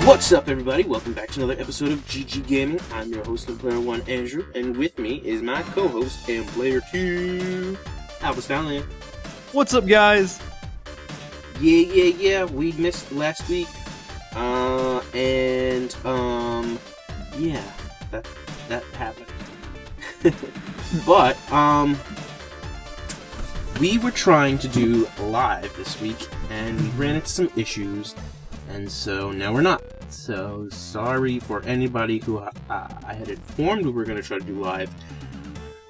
What's up, everybody? Welcome back to another episode of GG Gaming. I'm your host and player 1, Andrew, and with me is my co-host and player 2, Stoutland. What's up, guys? Yeah. We missed last week, yeah, that happened. But we were trying to do live this week, and we ran into some issues. And so now we're not. So sorry for anybody who I had informed we were going to try to do live.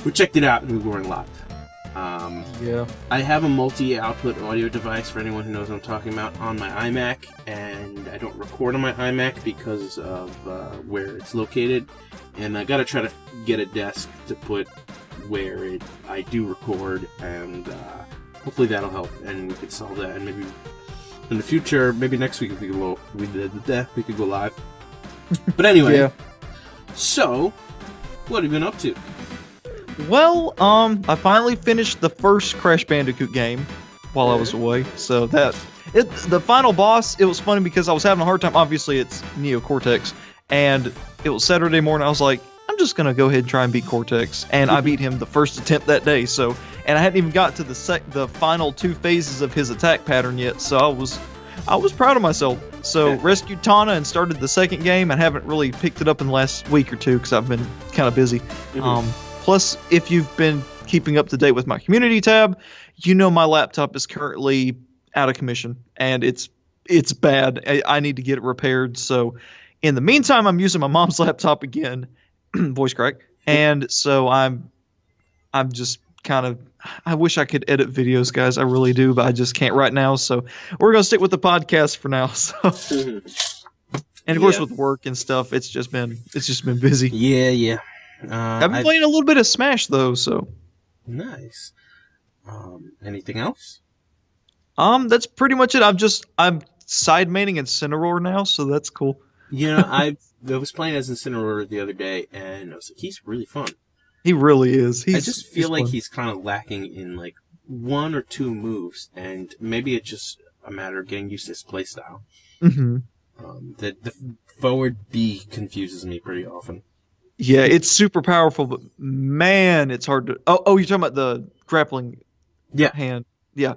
We checked it out and we weren't live. Yeah. I have a multi-output audio device for anyone who knows what I'm talking about on my iMac, and I don't record on my iMac because of where it's located. And I got to try to get a desk to put where I do record, and hopefully that'll help and we could solve that. And maybe in the future, maybe next week, if we could go live. But anyway, yeah. So what have you been up to? Well, I finally finished the first Crash Bandicoot game while I was away. So the final boss, it was funny because I was having a hard time. Obviously, it's Neo Cortex, and it was Saturday morning. I was like, I'm just gonna go ahead and try and beat Cortex, and I beat him the first attempt that day. So, and I hadn't even got to the final two phases of his attack pattern yet. So I was proud of myself. So rescued Tana and started the second game. I haven't really picked it up in the last week or two because I've been kind of busy. Mm-hmm. Plus, if you've been keeping up to date with my community tab, you know my laptop is currently out of commission and it's bad. I need to get it repaired. So, in the meantime, I'm using my mom's laptop again. Voice crack. And so I'm just kind of, I wish I could edit videos, guys. I really do, but I just can't right now. So we're going to stick with the podcast for now. So, and of course with work and stuff, it's just been busy. Yeah. I've been playing a little bit of Smash though, so. Nice. Anything else? That's pretty much it. I'm side maining Incineroar now, so that's cool. You know, I was playing as Incineroar the other day, and I was like, he's really fun. He really is. I just feel like he's kind of lacking in like one or two moves, and maybe it's just a matter of getting used to his playstyle. Mm-hmm. The forward B confuses me pretty often. Yeah, it's super powerful, but man, it's hard to. Oh, you're talking about the grappling hand. Yeah,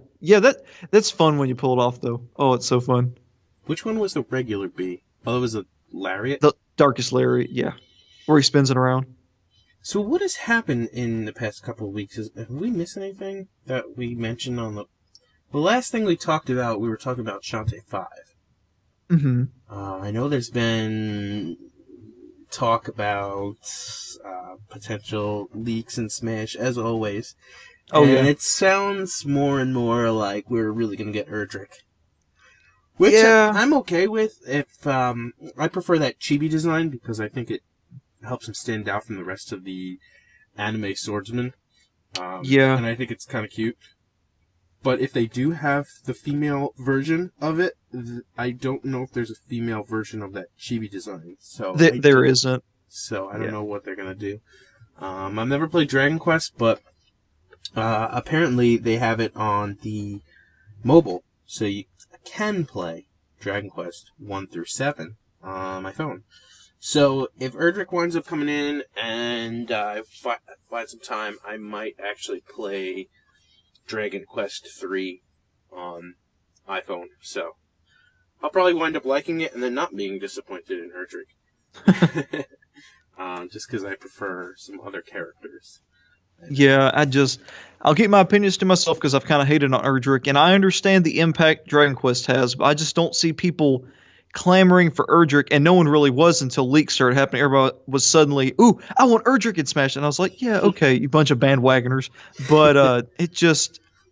that's fun when you pull it off, though. Oh, it's so fun. Which one was the regular B? Oh, it was a Lariat? The Darkest Lariat, yeah. Where he spins it around. So what has happened in the past couple of weeks? Have we missed anything that we mentioned on the last thing we talked about? We were talking about Shantae 5. Mm-hmm. I know there's been talk about potential leaks in Smash, as always. Oh, and yeah. It sounds more and more like we're really going to get Erdrick. Which I'm okay with. If I prefer that chibi design because I think it helps him stand out from the rest of the anime swordsmen. And I think it's kind of cute. But if they do have the female version of it, I don't know if there's a female version of that chibi design. So there isn't. So I don't know what they're gonna do. I've never played Dragon Quest, but apparently they have it on the mobile, so you can play Dragon Quest 1 through 7 on my phone. So if Erdrick winds up coming in and I find some time, I might actually play Dragon Quest 3 on iPhone. So I'll probably wind up liking it and then not being disappointed in Erdrick. Just because I prefer some other characters. Yeah, I'll keep my opinions to myself because I've kind of hated on Erdrick, and I understand the impact Dragon Quest has, but I just don't see people clamoring for Erdrick, and no one really was until leaks started happening. Everybody was suddenly, ooh, I want Erdrick in Smash, and I was like, yeah, okay, you bunch of bandwagoners, but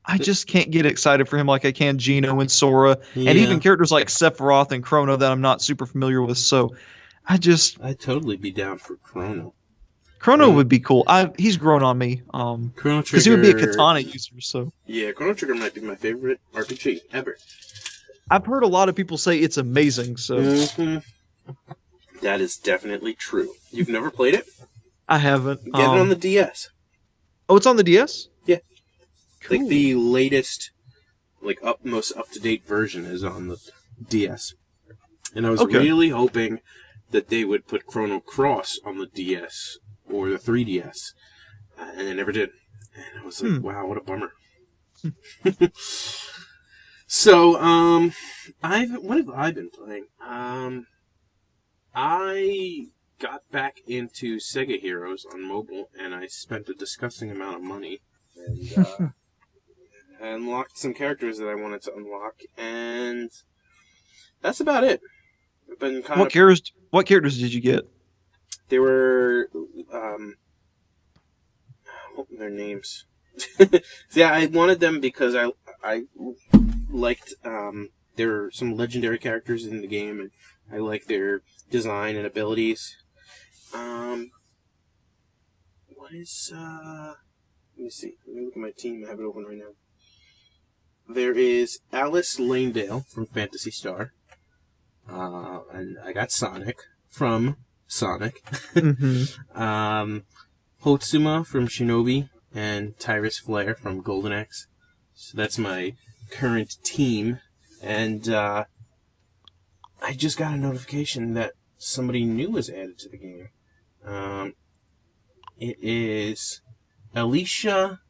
I just can't get excited for him like I can Geno and Sora, and even characters like Sephiroth and Chrono that I'm not super familiar with, so I'd totally be down for Chrono. Chrono would be cool. He's grown on me. Chrono Trigger, because he would be a katana user. So yeah, Chrono Trigger might be my favorite RPG ever. I've heard a lot of people say it's amazing. So that is definitely true. You've never played it? I haven't. Get it on the DS. Oh, it's on the DS? Yeah. Cool. Like the latest, most up to date version is on the DS. And I was really hoping that they would put Chrono Cross on the DS or the 3DS. And they never did. And I was like, wow, what a bummer. So, what have I been playing? I got back into SEGA Heroes on mobile, and I spent a disgusting amount of money. And, I unlocked some characters that I wanted to unlock, and that's about it. I've been What characters did you get? They were, what were their names? Yeah, I wanted them because I liked, there are some legendary characters in the game, and I like their design and abilities. What is, let me see. Let me look at my team. I have it open right now. There is Alice Langdale from Phantasy Star. And I got Sonic from Sonic. Hotsuma from Shinobi, and Tyrus Flare from Golden Axe. So that's my current team. And I just got a notification that somebody new was added to the game. It is Alicia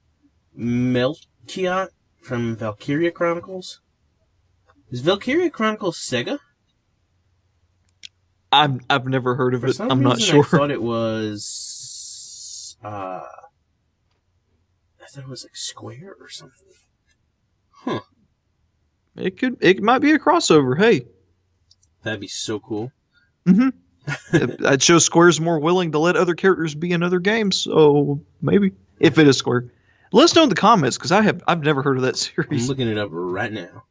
Melchiot from Valkyria Chronicles. Is Valkyria Chronicles Sega? I've never heard of it. I'm not sure. I thought it was. I thought it was like Square or something. Huh. It might be a crossover. Hey, that'd be so cool. That shows Square's more willing to let other characters be in other games. So maybe if it is Square, let us know in the comments because I've never heard of that series. I'm looking it up right now.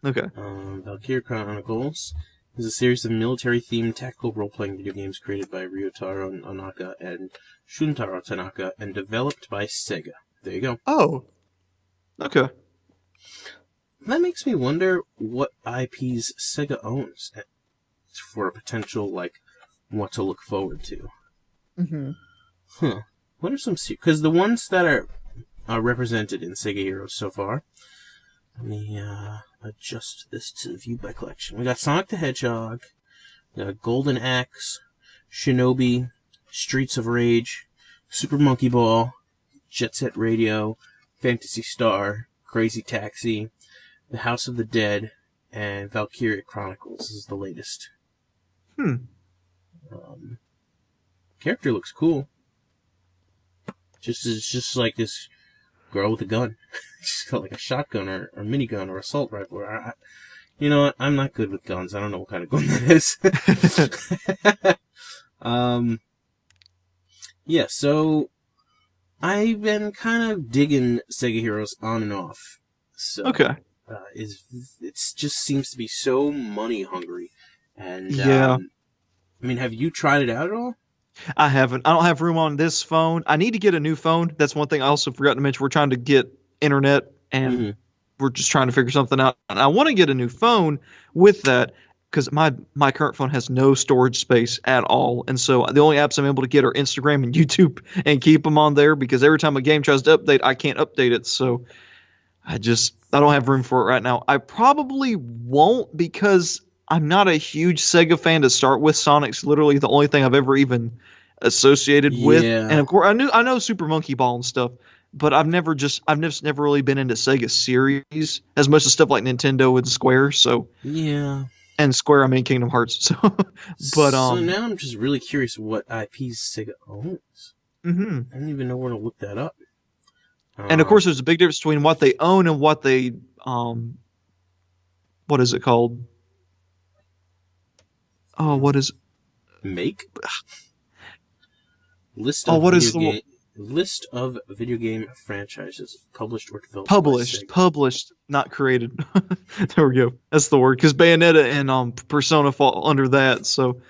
Okay. Valkyria Chronicles is a series of military-themed tactical role-playing video games created by Ryotaro Onaka and Shuntaro Tanaka and developed by Sega. There you go. Oh. Okay. That makes me wonder what IPs Sega owns for a potential, what to look forward to. Huh. What are some... Because the ones that are represented in SEGA Heroes so far... Let me adjust this to view by collection. We got Sonic the Hedgehog, we got Golden Axe, Shinobi, Streets of Rage, Super Monkey Ball, Jet Set Radio, Phantasy Star, Crazy Taxi, The House of the Dead, and Valkyria Chronicles is the latest. Character looks cool. It's just like this girl with a gun. She's got like a shotgun or minigun or assault rifle. You know what? I'm not good with guns. I don't know what kind of gun that is. Yeah, so I've been kind of digging SEGA Heroes on and off. So, okay. It just seems to be so money hungry. And yeah. I mean, have you tried it out at all? I haven't. I don't have room on this phone. I need to get a new phone. That's one thing I also forgot to mention. We're trying to get internet, and we're just trying to figure something out. And I want to get a new phone with that because my current phone has no storage space at all. And so the only apps I'm able to get are Instagram and YouTube and keep them on there because every time a game tries to update, I can't update it. So I don't have room for it right now. I probably won't because I'm not a huge Sega fan to start with. Sonic's literally the only thing I've ever even associated with. And of course, I know Super Monkey Ball and stuff, but I've never really been into Sega series as much as stuff like Nintendo and Square. So yeah, and Square, I mean Kingdom Hearts. So, but so now I'm just really curious what IPs Sega owns. I don't even know where to look that up. And of course, there's a big difference between what they own and what they what is it called? Oh, what is make? List of video game franchises published or developed. Published, not created. There we go. That's the word. Because Bayonetta and Persona fall under that, so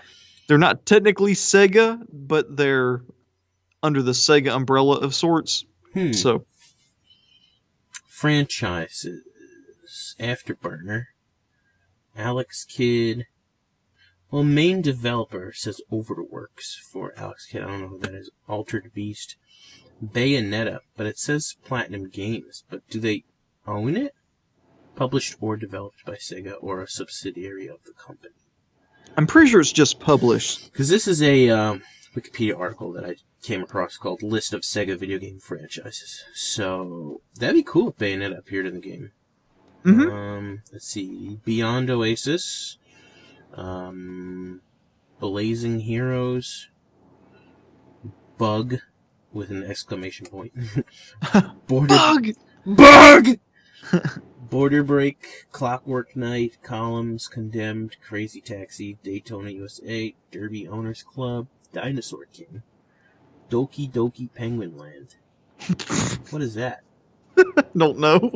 they're not technically Sega, but they're under the Sega umbrella of sorts. So franchises: Afterburner, Alex Kidd. Well, main developer says Overworks for Alex Kidd. I don't know who that is. Altered Beast. Bayonetta, but it says Platinum Games. But do they own it? Published or developed by Sega or a subsidiary of the company. I'm pretty sure it's just published. Because this is a Wikipedia article that I came across called List of Sega Video Game Franchises. So, that'd be cool if Bayonetta appeared in the game. Let's see. Beyond Oasis. Blazing Heroes. Bug. With an exclamation point. Bug! Bug! Border Break, Clockwork Knight, Columns, Condemned, Crazy Taxi, Daytona USA, Derby Owners Club, Dinosaur King, Doki Doki Penguin Land. What is that? Don't know.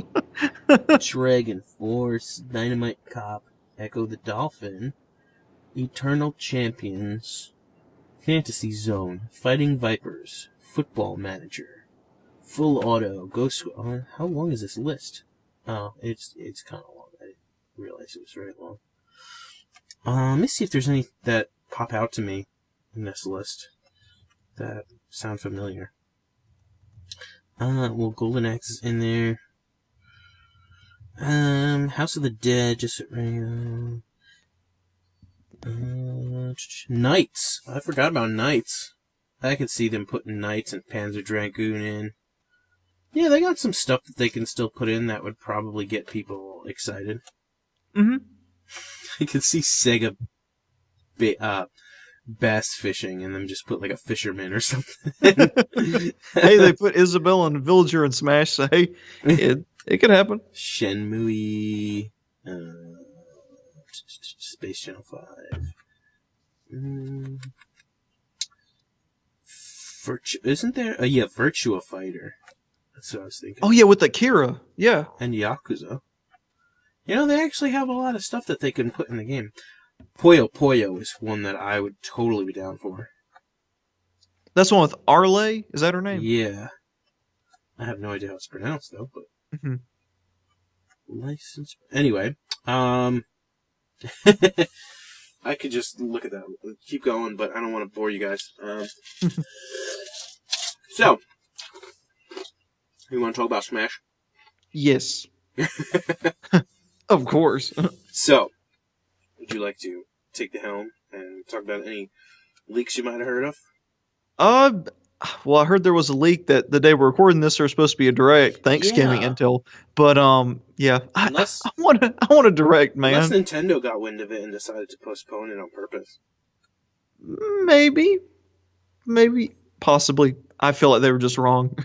Dragon Force, Dynamite Cop, Echo the Dolphin, Eternal Champions, Fantasy Zone, Fighting Vipers, Football Manager, Full Auto, Ghost... how long is this list? Oh, it's kind of long. I didn't realize it was very long. Let me see if there's any that pop out to me in this list that sound familiar. Well, Golden Axe is in there. House of the Dead, just Knights. I forgot about Knights. I could see them putting Knights and Panzer Dragoon in. Yeah, they got some stuff that they can still put in that would probably get people excited. I could see Sega bass fishing and then just put like a fisherman or something. Hey, they put Isabelle and Villager in Smash, so hey, it could happen. Shenmue, Space Channel 5. Isn't there? Yeah, Virtua Fighter. That's what I was thinking. Oh, yeah, with Akira. Yeah. And Yakuza. You know, they actually have a lot of stuff that they can put in the game. Puyo Puyo is one that I would totally be down for. That's the one with Arle? Is that her name? Yeah. I have no idea how it's pronounced, though, but... License... Anyway, I could just look at that. Keep going, but I don't want to bore you guys. So... You want to talk about Smash? Yes. Of course. So, would you like to take the helm and talk about any leaks you might have heard of? Well, I heard there was a leak that the day we're recording this, there's supposed to be a direct Thanksgiving intel. But yeah, I want a direct, man. Unless Nintendo got wind of it and decided to postpone it on purpose. Maybe, possibly. I feel like they were just wrong.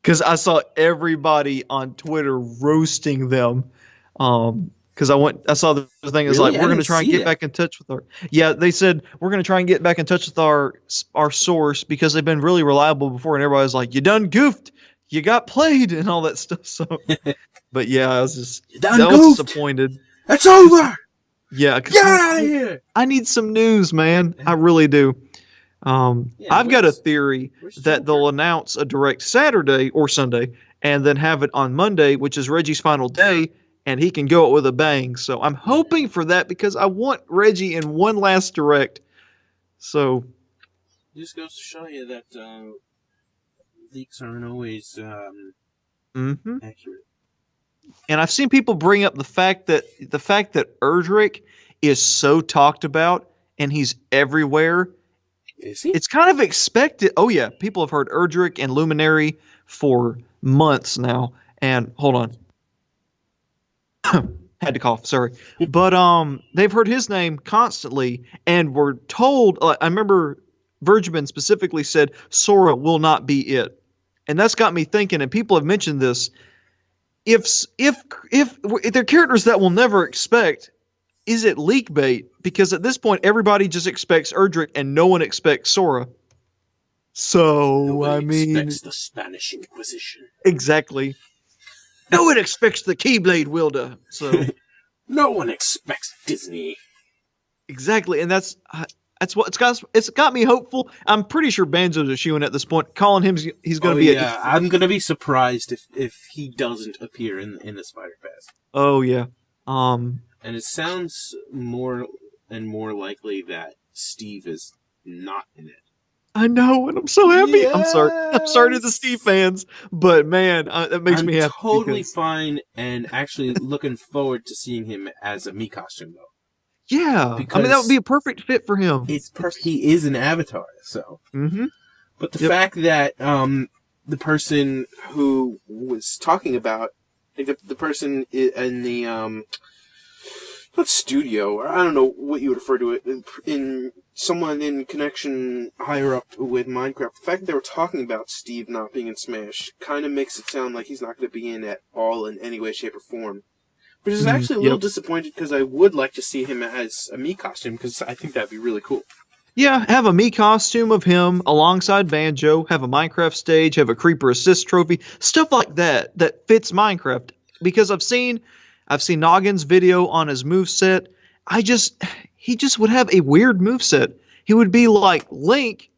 Because I saw everybody on Twitter roasting them. Because I saw the thing. It's like, we're going to try and get back in touch with our. Yeah, they said we're going to try and get back in touch with our source because they've been really reliable before, and everybody's like, "You done goofed, you got played," and all that stuff. So, but yeah, I was just was disappointed. It's over. Yeah, get out of here. I need some news, man. I really do. I've got a theory that they'll announce a direct Saturday or Sunday and then have it on Monday, which is Reggie's final day, and he can go it with a bang. So I'm hoping for that because I want Reggie in one last direct. So it just goes to show you that leaks aren't always accurate. And I've seen people bring up the fact that Erdrick is so talked about and he's everywhere. Is he? It's kind of expected. Oh, yeah. People have heard Erdrick and Luminary for months now. And hold on. Had to cough. Sorry. But they've heard his name constantly and were told. I remember Vergeman specifically said Sora will not be it. And that's got me thinking, and people have mentioned this. If they're characters that we'll never expect, is it leak bait? Because at this point, everybody just expects Erdrick and no one expects Sora. So, Nobody expects the Spanish Inquisition. Exactly. No one expects the Keyblade wielder. So, no one expects Disney. Exactly, and that's what it's got me hopeful. I'm pretty sure Banjo's a shoo-in at this point. Calling him, he's going to be. Yeah, I'm going to be surprised if he doesn't appear in the Spider Pass. Oh yeah. And it sounds more and more likely that Steve is not in it. I know, and I'm so happy. Yes! I'm sorry to the Steve fans, but man, that makes me happy. I'm totally fine, and actually looking forward to seeing him as a Mii costume, though. Yeah, I mean that would be a perfect fit for him. It's perfect. He is an avatar, so. Mm-hmm. But the fact that the person who was talking about, like the person in the not studio, or I don't know what you would refer to it, in someone in connection higher up with Minecraft, the fact that they were talking about Steve not being in Smash kind of makes it sound like he's not going to be in at all in any way, shape, or form. Which is actually a little disappointed, because I would like to see him as a Mii costume, because I think that'd be really cool. Yeah, have a Mii costume of him alongside Banjo, have a Minecraft stage, have a Creeper Assist trophy, stuff like that that fits Minecraft. Because I've seen Noggin's video on his moveset. He just would have a weird moveset. He would be like Link,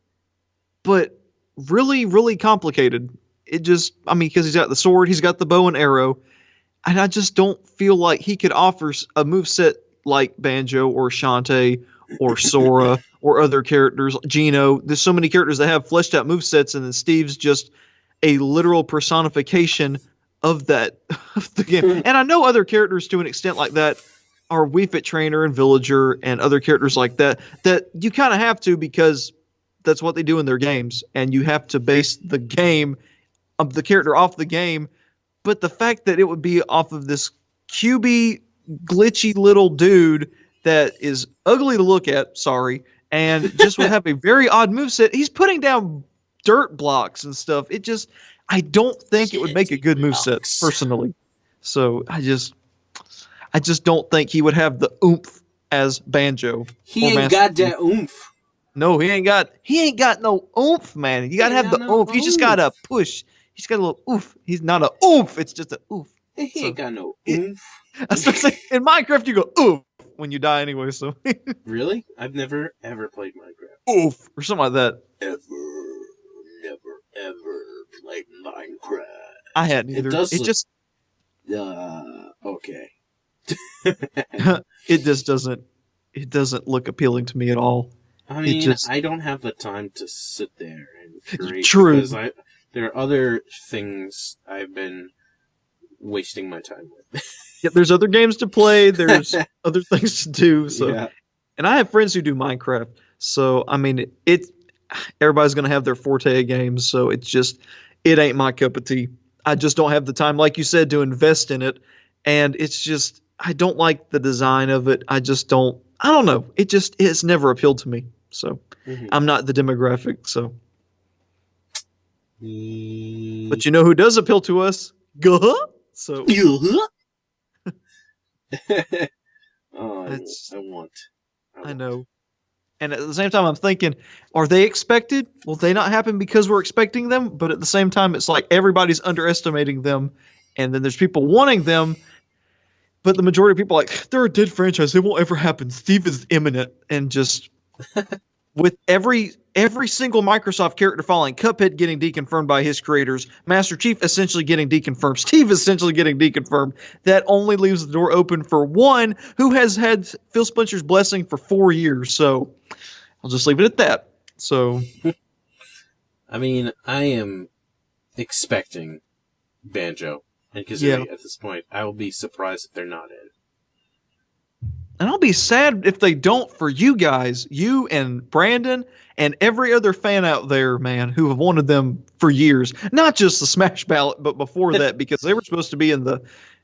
but really, really complicated. Because he's got the sword, he's got the bow and arrow, and I just don't feel like he could offer a moveset like Banjo or Shantae or Sora or other characters, Geno. There's so many characters that have fleshed out movesets, and then Steve's just a literal personification of the game. And I know other characters to an extent like that are Wii Fit Trainer and Villager and other characters like that you kind of have to, because that's what they do in their games, and you have to base the game of the character off the game. But the fact that it would be off of this cubey, glitchy little dude that is ugly to look at, and just would have a very odd moveset. He's putting down dirt blocks and stuff. I don't think it would make a good moveset, personally. So I just don't think he would have the oomph as Banjo. He ain't got that oomph. No, he ain't got no oomph, man. You gotta have the oomph. You just gotta push. He's got a little oomph. He's not a oomph. It's just a oomph. He ain't got no oomph. In Minecraft, you go oomph when you die anyway. So really, I've never ever played Minecraft. Oomph or something like that. Never played Minecraft. I hadn't either. Okay. It just doesn't. It doesn't look appealing to me at all. I mean, I don't have the time to sit there and create. True. Because there are other things I've been wasting my time with. Yeah, there's other games to play. There's other things to do. So, yeah. And I have friends who do Minecraft. So, I mean, everybody's going to have their forte of games. So, it ain't my cup of tea. I just don't have the time, like you said, to invest in it. And I don't like the design of it. I don't know. It's never appealed to me. So, I'm not the demographic. So, but you know who does appeal to us? Guh. So, I know. And at the same time, I'm thinking, are they expected? Will they not happen because we're expecting them? But at the same time, it's like everybody's underestimating them. And then there's people wanting them. But the majority of people are like, they're a dead franchise. It won't ever happen. Steve is imminent. And just with every single Microsoft character following, Cuphead getting deconfirmed by his creators, Master Chief essentially getting deconfirmed, Steve essentially getting deconfirmed, that only leaves the door open for one who has had Phil Spencer's blessing for 4 years. So I'll just leave it at that. So, I mean, I am expecting Banjo and Kazooie at this point. I will be surprised if they're not in. And I'll be sad if they don't, for you guys, you and Brandon and every other fan out there, man, who have wanted them for years. Not just the Smash ballot, but before that, because they were supposed to be in the,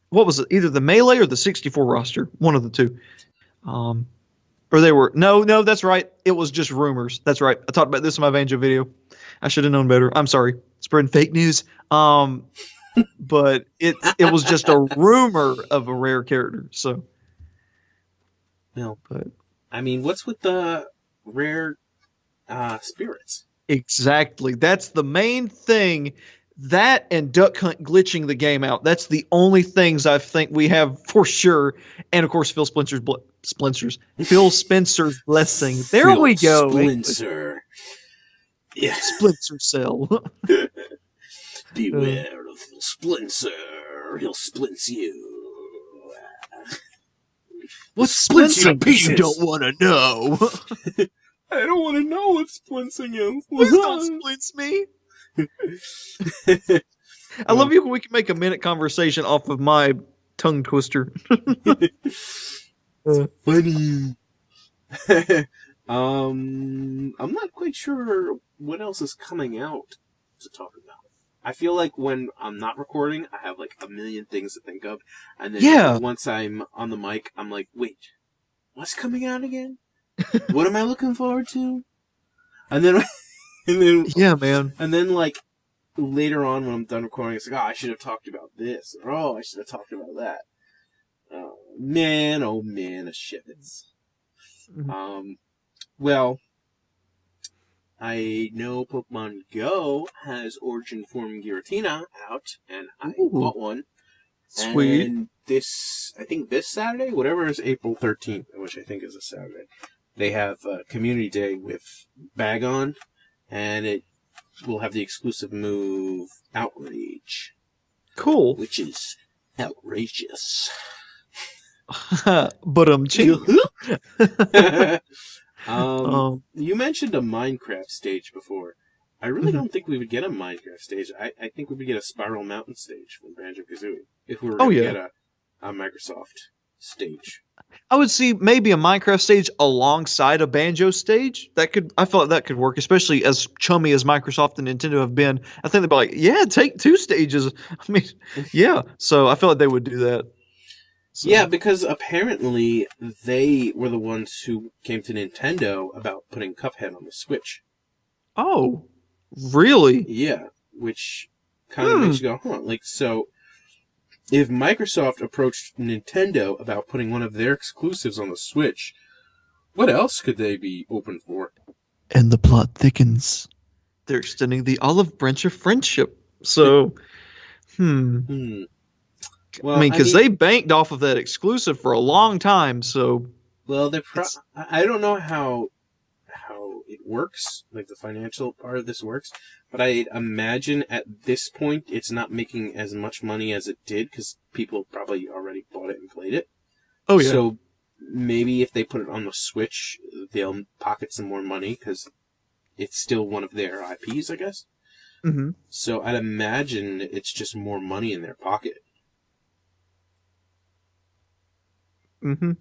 what was it, either the Melee or the 64 roster, one of the two. Or they were, no, that's right. It was just rumors. That's right. I talked about this in my Banjo video. I should have known better. I'm sorry. Spreading fake news. But it was just a rumor of a rare character, so. No, but I mean, what's with the rare spirits? Exactly. That's the main thing. That and Duck Hunt glitching the game out. That's the only things I think we have for sure. And of course, Phil Spencer's blessing. There Phil we go. Spencer. Yeah. Splinter Cell. Beware of Phil Spencer. He'll splince you. What's splincing? You don't want to know. I don't want to know what splincing is. Please don't splince me. I love you when we can make a minute conversation off of my tongue twister. Funny. I'm not quite sure what else is coming out to talk about. I feel like when I'm not recording, I have like a million things to think of, and then once I'm on the mic, I'm like, wait, what's coming out again? What am I looking forward to? And then, yeah, man. And then like later on when I'm done recording, it's like, oh, I should have talked about this, or oh, I should have talked about that. Oh man, a shivets. Well, I know Pokemon GO has Origin Form Giratina out, and I bought one. Sweet. And I think this Saturday, whatever is April 13th, which I think is a Saturday, they have Community Day with Bagon, and it will have the exclusive move Outrage. Cool. Which is outrageous. But chill. You mentioned a Minecraft stage before. I really don't think we would get a Minecraft stage. I think we would get a Spiral Mountain stage from Banjo-Kazooie if we were going to get a Microsoft stage. I would see maybe a Minecraft stage alongside a Banjo stage. I feel like that could work, especially as chummy as Microsoft and Nintendo have been. I think they'd be like, yeah, take 2 stages. I mean, yeah. So I feel like they would do that. So. Yeah, because apparently they were the ones who came to Nintendo about putting Cuphead on the Switch. Oh, really? Yeah, which kind of makes you go, huh? Like, so if Microsoft approached Nintendo about putting one of their exclusives on the Switch, what else could they be open for? And the plot thickens. They're extending the olive branch of friendship. So, Well, I mean, because they banked off of that exclusive for a long time, so... Well, I don't know how it works, like the financial part of this works, but I imagine at this point it's not making as much money as it did, because people probably already bought it and played it. Oh, yeah. So maybe if they put it on the Switch, they'll pocket some more money, because it's still one of their IPs, I guess. Mm-hmm. So I'd imagine it's just more money in their pocket. Mm-hmm.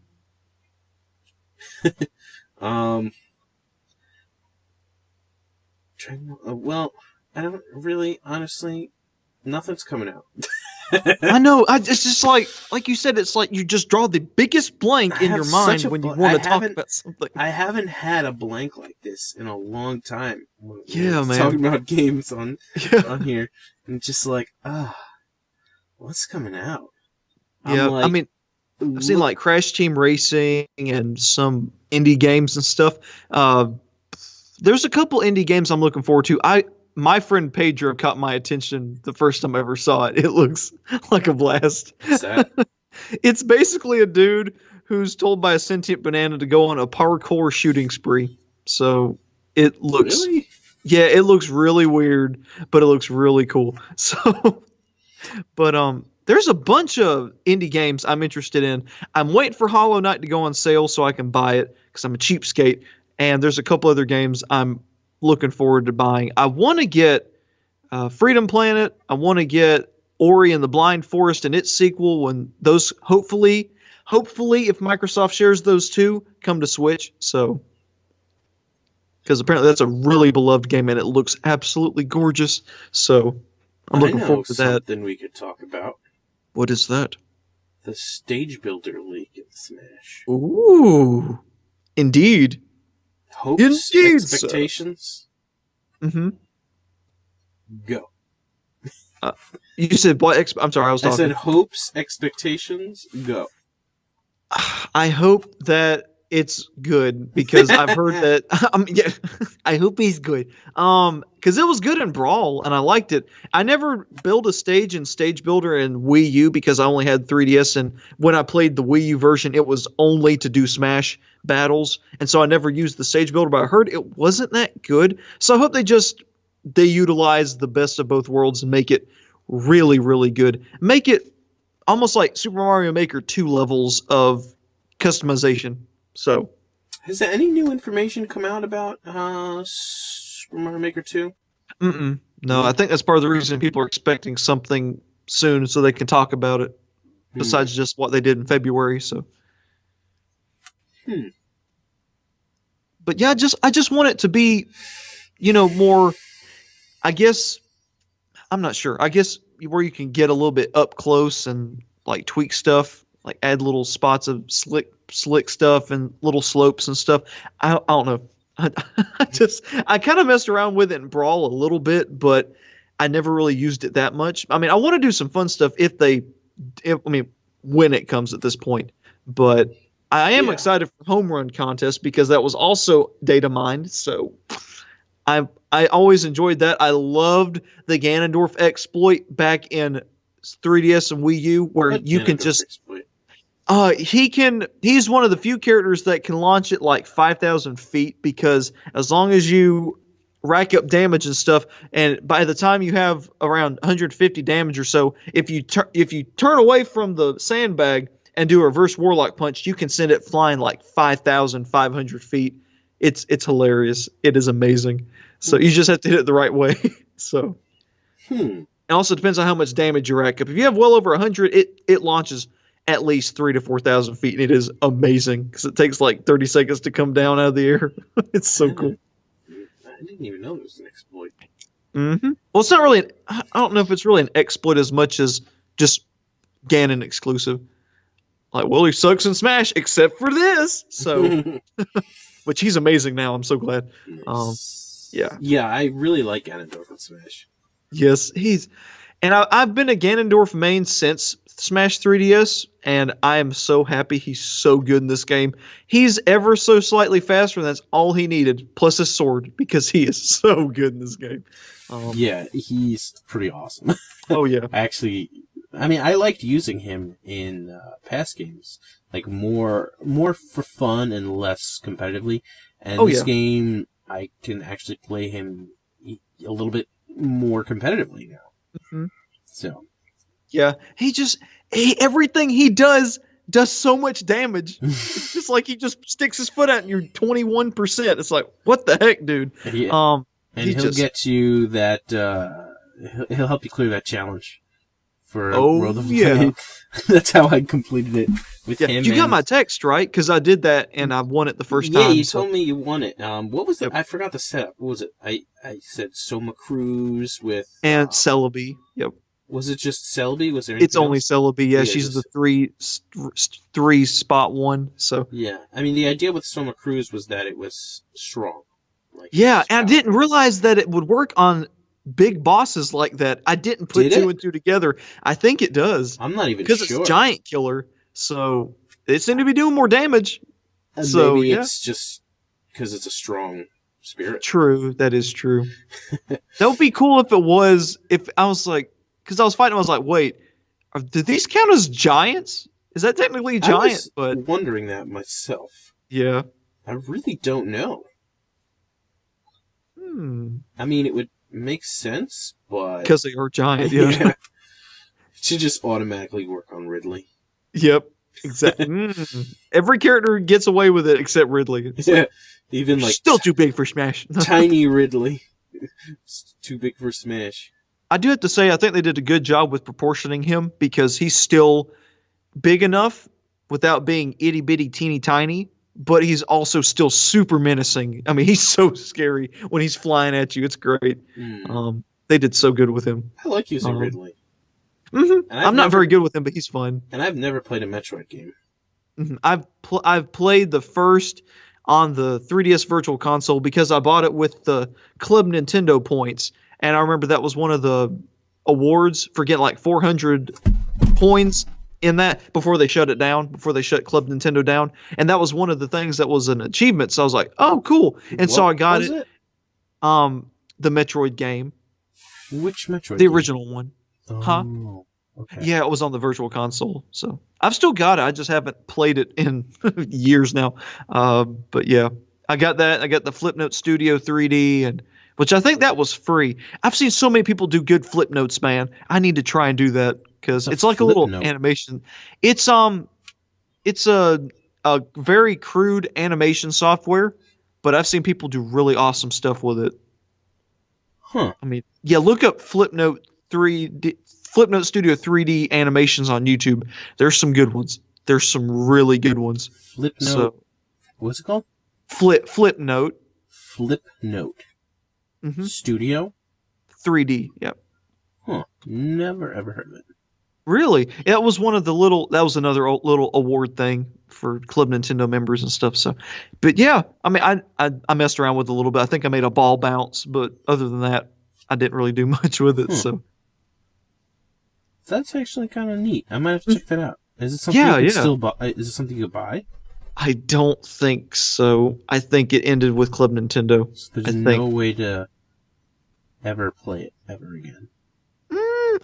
Well, I don't really, honestly, nothing's coming out. I know. It's just like you said, it's like you just draw the biggest blank in your mind when you want to talk about something. I haven't had a blank like this in a long time. Yeah, man. Talking about games on here, and just like, what's coming out? Yeah, I mean, I've seen like Crash Team Racing and some indie games and stuff. There's a couple indie games I'm looking forward to. My friend Pedro caught my attention the first time I ever saw it. It looks like a blast. What's that? It's basically a dude who's told by a sentient banana to go on a parkour shooting spree. So it looks... Really? Yeah, it looks really weird, but it looks really cool. So, but there's a bunch of indie games I'm interested in. I'm waiting for Hollow Knight to go on sale so I can buy it because I'm a cheapskate. And there's a couple other games I'm looking forward to buying. I want to get Freedom Planet. I want to get Ori and the Blind Forest and its sequel when those hopefully if Microsoft shares those two, come to Switch. So, because apparently that's a really beloved game and it looks absolutely gorgeous. So I'm looking forward to that. Something we could talk about. What is that? The Stage Builder leak in Smash. Ooh, indeed. Hopes, indeed, expectations. Mm-hmm. Go. You said what? I'm sorry, I was talking. I said hopes, expectations. Go. I hope that it's good because I've heard that. I hope he's good. Because it was good in Brawl and I liked it. I never built a stage in Stage Builder in Wii U because I only had 3DS, and when I played the Wii U version, it was only to do Smash battles, and so I never used the Stage Builder. But I heard it wasn't that good, so I hope they utilize the best of both worlds and make it really, really good. Make it almost like Super Mario Maker 2 levels of customization. So, has any new information come out about Super Mario Maker 2? No, I think that's part of the reason people are expecting something soon so they can talk about it, besides just what they did in February. So, But yeah, I just want it to be, more. I guess I'm not sure. I guess where you can get a little bit up close and like tweak stuff, like add little spots of slick stuff and little slopes and stuff. I don't know. I kind of messed around with it in Brawl a little bit, but I never really used it that much. I mean, I want to do some fun stuff when it comes at this point. But I am excited for Home Run Contest because that was also data mined. So I always enjoyed that. I loved the Ganondorf exploit back in 3DS and Wii U, where you can just exploit? He's one of the few characters that can launch it like 5,000 feet, because as long as you rack up damage and stuff, and by the time you have around 150 damage or so, if you turn away from the sandbag and do a reverse warlock punch, you can send it flying like 5,500 feet. It's hilarious. It is amazing. So you just have to hit it the right way. So it also depends on how much damage you rack up. If you have well over 100, it launches at least 3,000 to 4,000 feet, and it is amazing because it takes like 30 seconds to come down out of the air. It's so cool. I didn't even know there was an exploit. Mm-hmm. Well, it's not really. I don't know if it's really an exploit as much as just Ganon exclusive. Like, well, he sucks in Smash except for this. So, which he's amazing now. I'm so glad. Yeah. Yeah, I really like Ganondorf in Smash. Yes, and I've been a Ganondorf main since Smash 3DS, and I am so happy he's so good in this game. He's ever so slightly faster, and that's all he needed, plus his sword, because he is so good in this game. Yeah, he's pretty awesome. Oh, yeah. I liked using him in past games, like more for fun and less competitively. And this game, I can actually play him a little bit more competitively now. Mm-hmm. So, yeah, everything he does so much damage. It's just like he just sticks his foot out and you're 21%. It's like, what the heck, dude? Yeah. And he'll get you that. He'll help you clear that challenge for World of Light. That's how I completed it with him. You got my text right, because I did that and I won it the first time. Yeah, you told me you won it. What was it? I forgot the setup. What was it? I said Soma Cruz with and Celebi. Yep. Was it just Celebi? Was there? It's only Celebi. Yeah, she's the three spot one. So yeah, I mean the idea with Soma Cruz was that it was strong. And I didn't realize that it would work on big bosses like that. I didn't put two and two together. I think it does. I'm not even sure. Because it's Giant Killer, so it seemed to be doing more damage. And so maybe it's just because it's a strong spirit. True, that is true. That would be cool if it was. If I was like, because I was fighting, I was like, wait, do these count as giants? Is that technically a giant? I was wondering that myself. Yeah. I really don't know. I mean, it would make sense, but because they are giant, yeah. It should just automatically work on Ridley. Yep, exactly. Every character gets away with it except Ridley. It's even like still too big for Smash. Tiny Ridley, it's too big for Smash. I do have to say, I think they did a good job with proportioning him, because he's still big enough without being itty bitty teeny tiny. But he's also still super menacing. I mean, he's so scary when he's flying at you. It's great. They did so good with him. I like using Ridley. Mm-hmm. I'm not very good with him, but he's fun. And I've never played a Metroid game. Mm-hmm. I've played the first on the 3DS Virtual Console because I bought it with the Club Nintendo points. And I remember that was one of the awards for getting like 400 points in that before they shut it down, before they shut Club Nintendo down. And that was one of the things that was an achievement. So I was like, oh, cool. And so I got it. The Metroid game. Which Metroid? The original one. Oh, okay. Yeah, it was on the Virtual Console. So I've still got it. I just haven't played it in years now. But yeah, I got that. I got the Flipnote Studio 3D, and which I think that was free. I've seen so many people do good flip notes, man. I need to try and do that. Because it's like a little animation. It's a very crude animation software, but I've seen people do really awesome stuff with it. Huh. I mean, yeah, look up Flipnote Studio 3D animations on YouTube. There's some good ones. There's some really good ones. Flipnote What's it called? Flipnote. Flipnote Studio. 3D. Yep. Huh. Never ever heard of it. Really? It was one of the little. That was another little award thing for Club Nintendo members and stuff. So, but yeah, I mean, I messed around with it a little bit. I think I made a ball bounce, but other than that, I didn't really do much with it. So that's actually kind of neat. I might have to check that out. Is it something you can still buy? Is it something you could buy? I don't think so. I think it ended with Club Nintendo. So there's no way to ever play it ever again.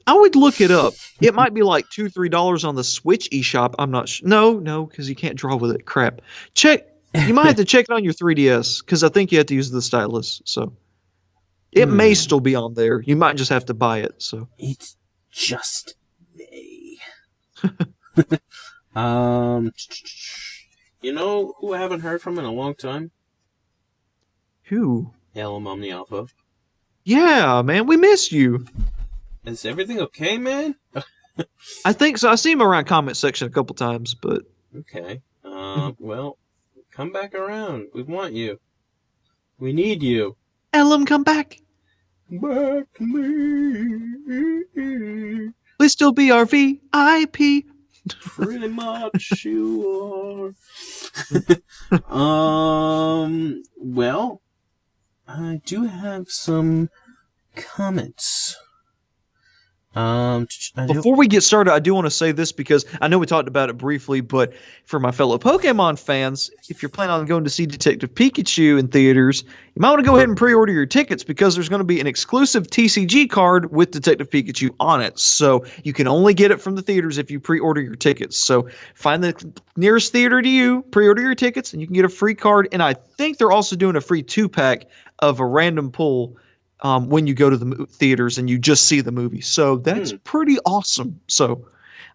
I would look it up. It might be like $2-3 on the Switch eShop. I'm not sure. No, because you can't draw with it. Crap. Check. You might have to check it on your 3DS because I think you have to use the stylus. So it may still be on there. You might just have to buy it. So it's just may. You know who I haven't heard from in a long time? Who? Alum Omni Alpha. Yeah, man, we missed you. Is everything okay, man? I think so. I see him around comment section a couple times, but okay. Well, come back around. We want you. We need you. Alum, come back. Back to me. Please still be our VIP. Pretty much you are. Well, I do have some comments. Before we get started, I do want to say this because I know we talked about it briefly, but for my fellow Pokemon fans, if you're planning on going to see Detective Pikachu in theaters, you might want to go ahead and pre-order your tickets because there's going to be an exclusive TCG card with Detective Pikachu on it. So you can only get it from the theaters if you pre-order your tickets. So find the nearest theater to you, pre-order your tickets, and you can get a free card. And I think they're also doing a free 2-pack of a random pull when you go to the theaters and you just see the movie. So that's pretty awesome. So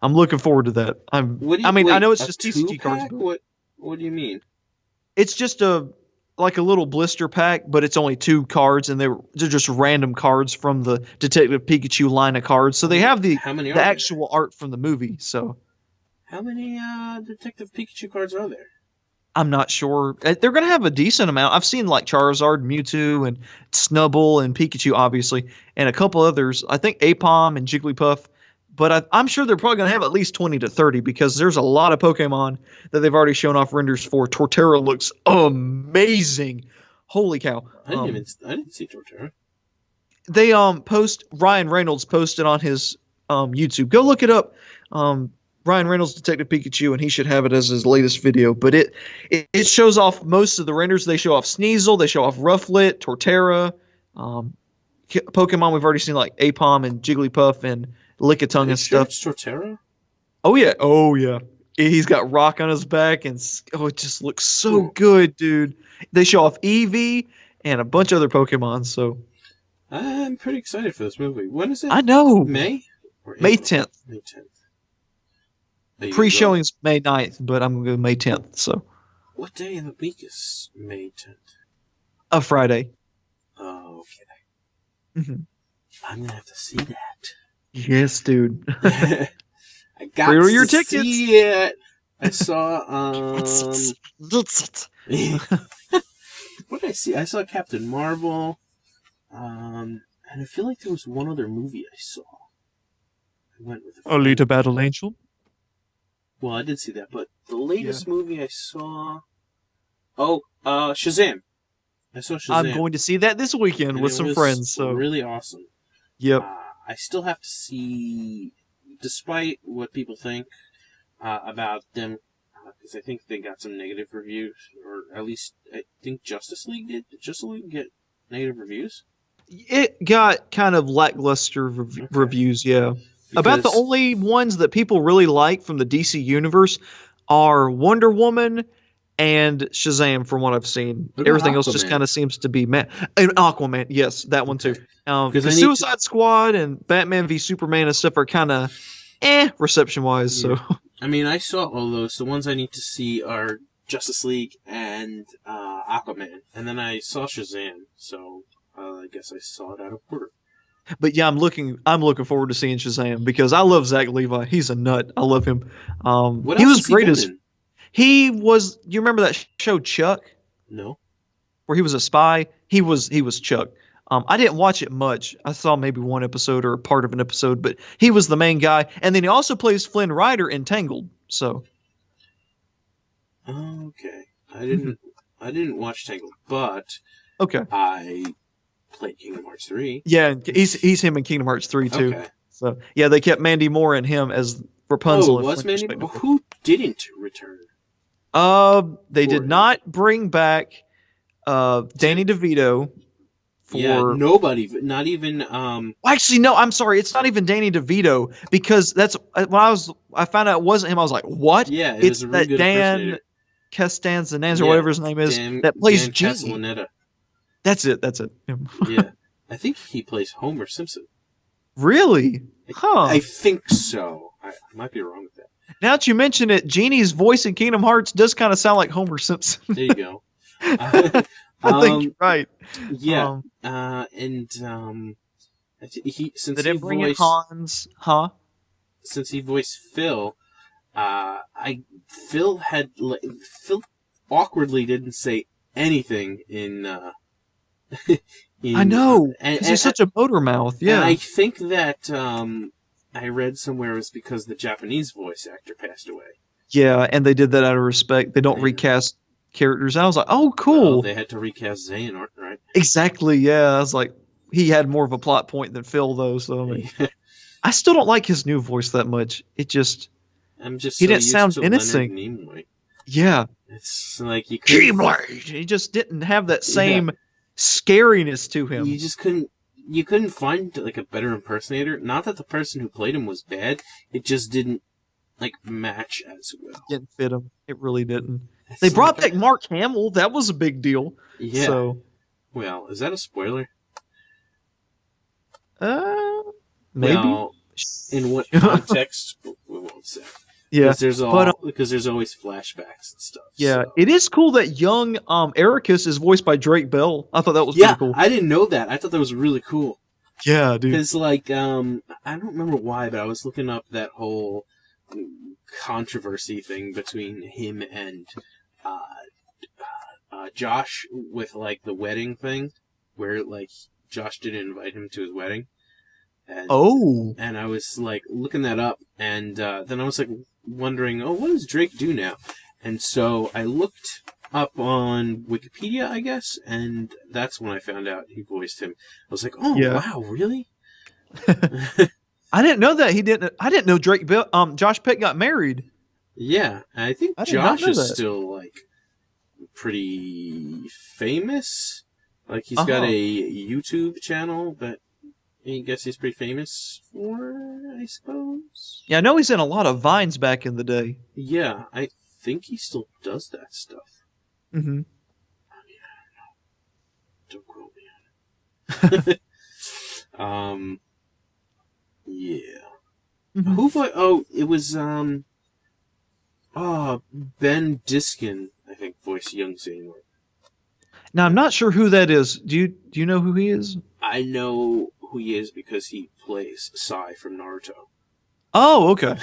I'm looking forward to that. I know it's just TCG cards. What do you mean? It's just a little blister pack, but it's only 2 cards, and they're just random cards from the Detective Pikachu line of cards. So they have the actual art from the movie. So how many Detective Pikachu cards are there? I'm not sure. They're going to have a decent amount. I've seen like Charizard, Mewtwo, and Snubbull, and Pikachu, obviously, and a couple others. I think Aipom and Jigglypuff. But I'm sure they're probably going to have at least 20 to 30 because there's a lot of Pokemon that they've already shown off renders for. Torterra looks amazing. Holy cow. I didn't see Torterra. They Ryan Reynolds posted on his YouTube. Go look it up. Ryan Reynolds Detective Pikachu, and he should have it as his latest video. But it shows off most of the renders. They show off Sneasel, they show off Rufflet, Torterra, Pokemon we've already seen like Aipom and Jigglypuff and Lickitung and stuff. Torterra? Oh yeah. He's got rock on his back, and it just looks so good, dude. They show off Eevee and a bunch of other Pokemon. So I'm pretty excited for this movie. When is it? I know. May? May 10th. May 10th. Pre-showing's May 9th, but I'm going to go May 10th. So, what day of the week is May 10th? A Friday. Oh, okay. Mm-hmm. I'm going to have to see that. Yes, dude. I got Pre-order your to tickets. See it. I saw, what did I see? I saw Captain Marvel, and I feel like there was one other movie I saw. I went with Alita Battle Angel. Well, I did see that, but the latest movie I saw... Shazam. I saw Shazam. I'm going to see that this weekend with some friends. So really awesome. Yep. I still have to see, despite what people think about them, because I think they got some negative reviews, or at least I think Justice League did. Did Justice League get negative reviews? It got kind of lackluster reviews, yeah. About the only ones that people really like from the DC universe are Wonder Woman and Shazam, from what I've seen. Everything else just kind of seems to be and Aquaman, yes, that one too. The Suicide Squad and Batman v Superman and stuff are kind of reception-wise. So I mean, I saw all those. The ones I need to see are Justice League and Aquaman, and then I saw Shazam. So I guess I saw it out of order. But yeah, I'm looking forward to seeing Shazam because I love Zach Levi. He's a nut. I love him. What he else was great as He was. You remember that show Chuck, No. where he was a spy? He was Chuck. I didn't watch it much. I saw maybe one episode or part of an episode, but he was the main guy. And then he also plays Flynn Rider in Tangled. So. Okay. I didn't watch Tangled, but Okay. I played Kingdom Hearts 3. Yeah, and he's him in Kingdom Hearts 3 too. Okay. So yeah, they kept Mandy Moore and him as Rapunzel. Oh, it was Mandy? Who didn't return? They did not bring back Danny DeVito. Yeah, nobody, not even. Actually, no. I'm sorry. It's not even Danny DeVito because that's when I found out it wasn't him. I was like, what? Yeah, it's a really that good Dan Castanzanez or whatever his name is that plays Dan Genie. Castellaneta. That's it. Yeah, I think he plays Homer Simpson. Really? Huh. I think so. I might be wrong with that. Now that you mention it, Genie's voice in Kingdom Hearts does kind of sound like Homer Simpson. There you go. I think you're right. Yeah, he since they didn't bring in Hans, huh? Since he voiced Phil, Phil awkwardly didn't say anything in. I know, because he's such a motor mouth. Yeah, and I think that I read somewhere it was because the Japanese voice actor passed away. Yeah, and they did that out of respect. They don't recast characters. I was like, oh, cool. Well, they had to recast Xehanort, right? Exactly. Yeah, I was like, he had more of a plot point than Phil, though. So I mean, I still don't like his new voice that much. He didn't sound menacing. Nimoy. Yeah, it's like you Keyblade. He just didn't have that same scariness to him. You just couldn't find like a better impersonator. Not that the person who played him was bad. It just didn't like match as well. Didn't fit him. It really didn't. They brought back Mark Hamill. That was a big deal. Yeah. So, well, is that a spoiler? Maybe. Well, in what context? We won't say. Yeah, because there's always flashbacks and stuff. Yeah, so. It is cool that young Ericus is voiced by Drake Bell. I thought that was pretty cool. I didn't know that. I thought that was really cool. Yeah, dude. Because I don't remember why, but I was looking up that whole controversy thing between him and Josh with like the wedding thing, where like Josh didn't invite him to his wedding. And I was like looking that up, and then I was like wondering, what does Drake do now? And so I looked up on Wikipedia, I guess, and that's when I found out he voiced him. I was like, wow, really? I didn't know that I didn't know Drake Bell, Josh Peck got married. Yeah, I think Josh is still like pretty famous. Like he's got a YouTube channel that I guess he's pretty famous for, I suppose. Yeah, I know he's in a lot of Vines back in the day. Yeah, I think he still does that stuff. Mm-hmm. I mean, I don't know. Don't quote me on it. Yeah. Mm-hmm. It was, Ben Diskin, I think, voiced young Xehanort. Now, I'm not sure who that is. Do you know who he is? I know who he is because he plays Sai from Naruto. Oh, okay.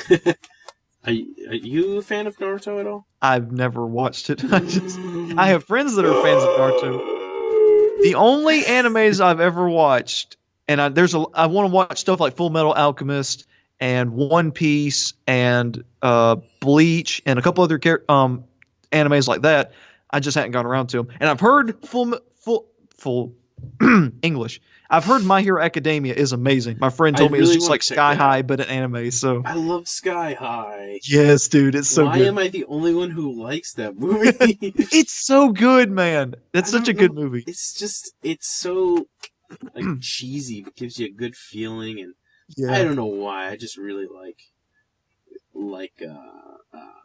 Are you a fan of Naruto at all? I've never watched it. I have friends that are fans of Naruto. The only animes I've ever watched, and I want to watch stuff like Full Metal Alchemist and One Piece and Bleach and a couple other animes like that. I just hadn't gone around to them. And I've heard full English. I've heard My Hero Academia is amazing. My friend told me it's just like Sky High, but an anime. So I love Sky High. Yes, dude, it's so good. Why am I the only one who likes that movie? It's so good, man. That's such a good movie. It's so like cheesy, but gives you a good feeling, and yeah. I don't know why. I just really like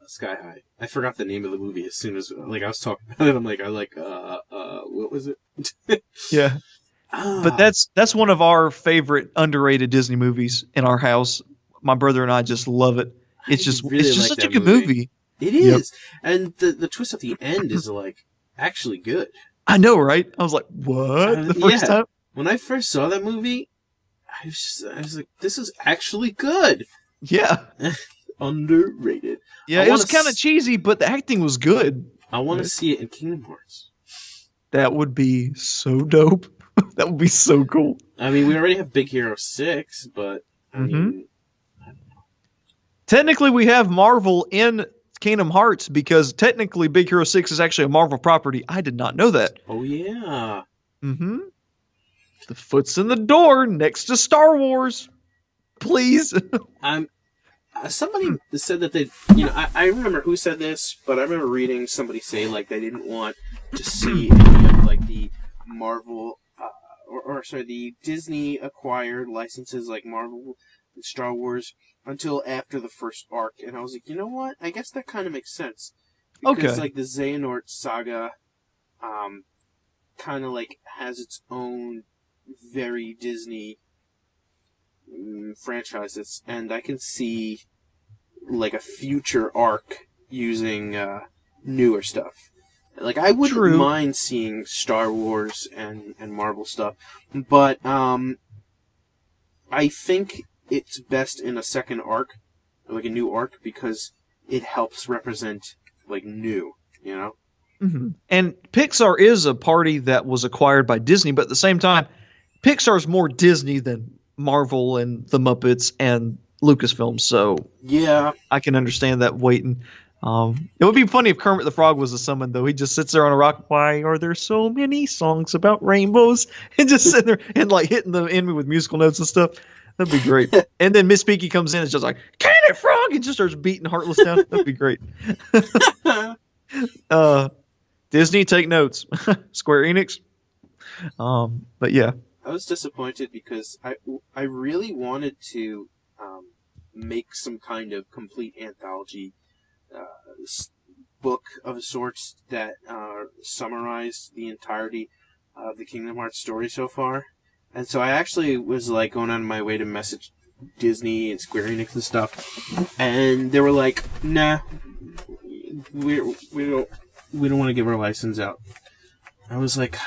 Sky High. I forgot the name of the movie as soon as I was talking about it. I'm like, what was it? Yeah. But that's one of our favorite underrated Disney movies in our house. My brother and I just love it. It's just such a good movie. It is. Yep. And the twist at the end is like actually good. I know, right? I was like, what? The first time? When I first saw that movie, I was like, this is actually good. Yeah. underrated. Yeah, it was kind of cheesy, but the acting was good. I want to see it in Kingdom Hearts. That would be so dope. That would be so cool. I mean, we already have Big Hero 6, but I mean, I don't know. Technically, we have Marvel in Kingdom Hearts because technically Big Hero 6 is actually a Marvel property. I did not know that. Oh, yeah. Mm-hmm. The foot's in the door next to Star Wars. Please. Somebody said that they, I remember who said this, but I remember reading somebody say, like, they didn't want to see any of, like, the Marvel, the Disney-acquired licenses like Marvel and Star Wars until after the first arc. And I was like, you know what? I guess that kind of makes sense. Because, like, the Xehanort saga, kind of, like, has its own very Disney franchises, and I can see like a future arc using newer stuff. Like I wouldn't mind seeing Star Wars and Marvel stuff, but I think it's best in a second arc, like a new arc, because it helps represent like new, you know. Mm-hmm. And Pixar is a party that was acquired by Disney, but at the same time, Pixar's more Disney than Marvel and the Muppets and Lucasfilm, so yeah, I can understand that waiting. It would be funny if Kermit the Frog was a summon, though. He just sits there on a rock. Why are there so many songs about rainbows? And just sitting there and like hitting the enemy with musical notes and stuff. That'd be great. And then Miss Piggy comes in and is just like, "Kermit Frog!" and just starts beating Heartless down. That'd be great. Disney, take notes. Square Enix. But yeah. I was disappointed because I really wanted to make some kind of complete anthology book of sorts that summarized the entirety of the Kingdom Hearts story so far. And so I actually was like going on my way to message Disney and Square Enix and stuff, and they were like, "Nah, we don't want to give our license out." I was like,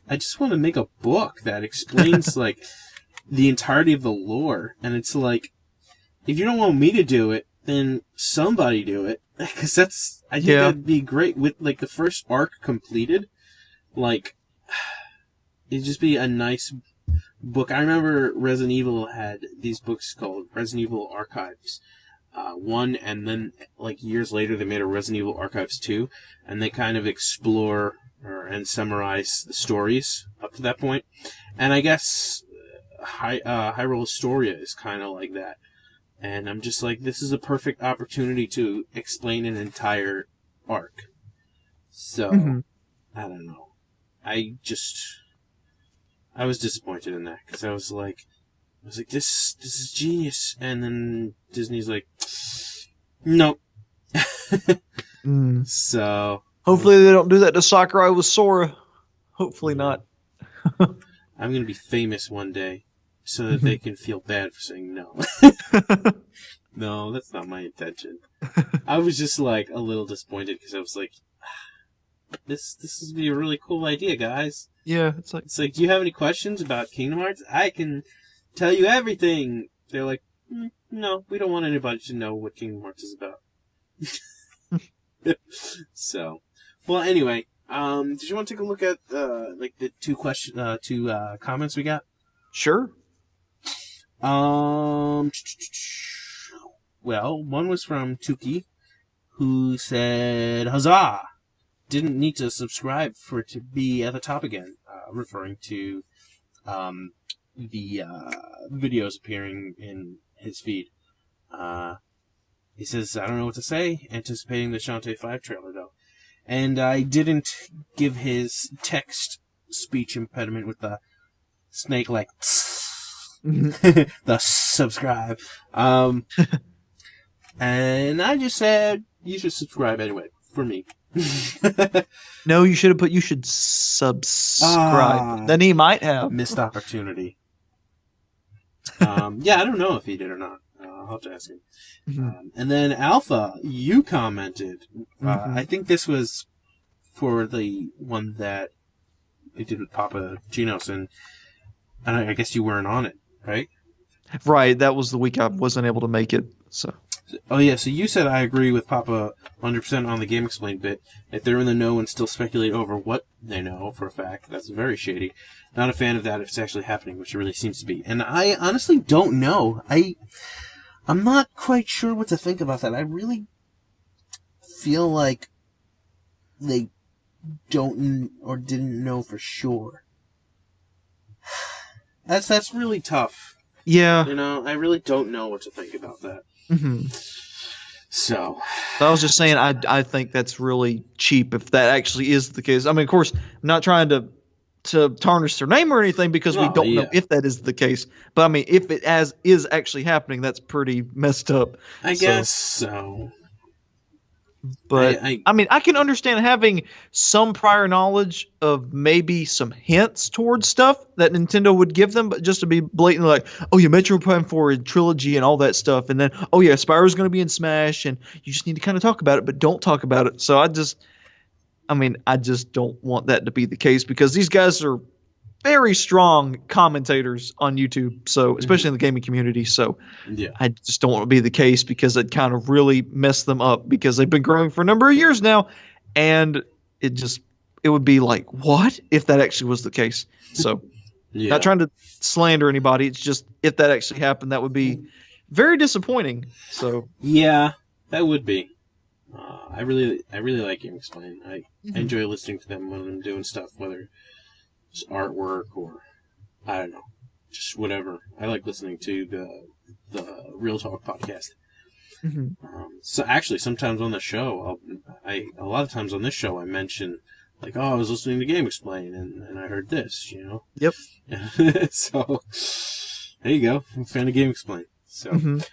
I just want to make a book that explains like the entirety of the lore, and it's like, if you don't want me to do it, then somebody do it, because I think that'd be great with like the first arc completed. Like, it'd just be a nice book. I remember Resident Evil had these books called Resident Evil Archives 1, and then like years later they made a Resident Evil Archives 2, and they kind of explore and summarize the stories up to that point. And I guess Hyrule Historia is kind of like that. And I'm just like, this is a perfect opportunity to explain an entire arc. So, I don't know. I was disappointed in that, because I was like, this is genius. And then Disney's like, nope. So hopefully they don't do that to Sakurai with Sora. Hopefully not. I'm going to be famous one day so that they can feel bad for saying no. No, that's not my intention. I was just like a little disappointed because I was like, this would be a really cool idea, guys. Yeah, it's like, do you have any questions about Kingdom Hearts? I can tell you everything. They're like, no, we don't want anybody to know what Kingdom Hearts is about. So, well, anyway, did you want to take a look at like the two comments we got? Sure. Well, one was from Tuki, who said, "Huzzah! Didn't need to subscribe for it to be at the top again," referring to the videos appearing in his feed. He says, "I don't know what to say, anticipating the Shantae 5 trailer, though." And I didn't give his text speech impediment with the snake, like, the subscribe. And I just said, you should subscribe anyway, for me. No, you should have put, you should subscribe. Then he might have. Missed opportunity. Yeah, I don't know if he did or not. I'll have to ask him. And then Alpha, you commented. I think this was for the one that they did with Papa Genos, and I guess you weren't on it, right? Right, that was the week I wasn't able to make it. So Oh yeah, so you said I agree with Papa 100% on the Game Explained bit. If they're in the know and still speculate over what they know for a fact, that's very shady. Not a fan of that if it's actually happening, which it really seems to be. And I honestly don't know. I'm not quite sure what to think about that. I really feel like they don't or didn't know for sure. That's really tough. Yeah. You know, I really don't know what to think about that. Mm-hmm. So I was just saying, I think that's really cheap if that actually is the case. I mean, of course, I'm not trying to tarnish their name or anything because we don't know if that is the case. But I mean, if it is actually happening, that's pretty messed up. I guess so. But I mean, I can understand having some prior knowledge of maybe some hints towards stuff that Nintendo would give them, but just to be blatantly like, oh yeah, Metroid Prime 4 and Trilogy and all that stuff, and then oh yeah, Spyro's going to be in Smash, and you just need to kind of talk about it, but don't talk about it. So I just don't want that to be the case because these guys are very strong commentators on YouTube, so especially in the gaming community. So yeah. I just don't want to be the case because it kind of really messed them up because they've been growing for a number of years now, and it would be like, what if that actually was the case? So yeah. Not trying to slander anybody. It's just if that actually happened, that would be very disappointing. So yeah, that would be. I really like Game Explain. I enjoy listening to them when I'm doing stuff, whether it's artwork or I don't know, just whatever. I like listening to the Real Talk podcast. Mm-hmm. So actually, sometimes on the show, a lot of times on this show, I mention like, oh, I was listening to Game Explain and I heard this, you know. Yep. So there you go. I'm a fan of Game Explain. So,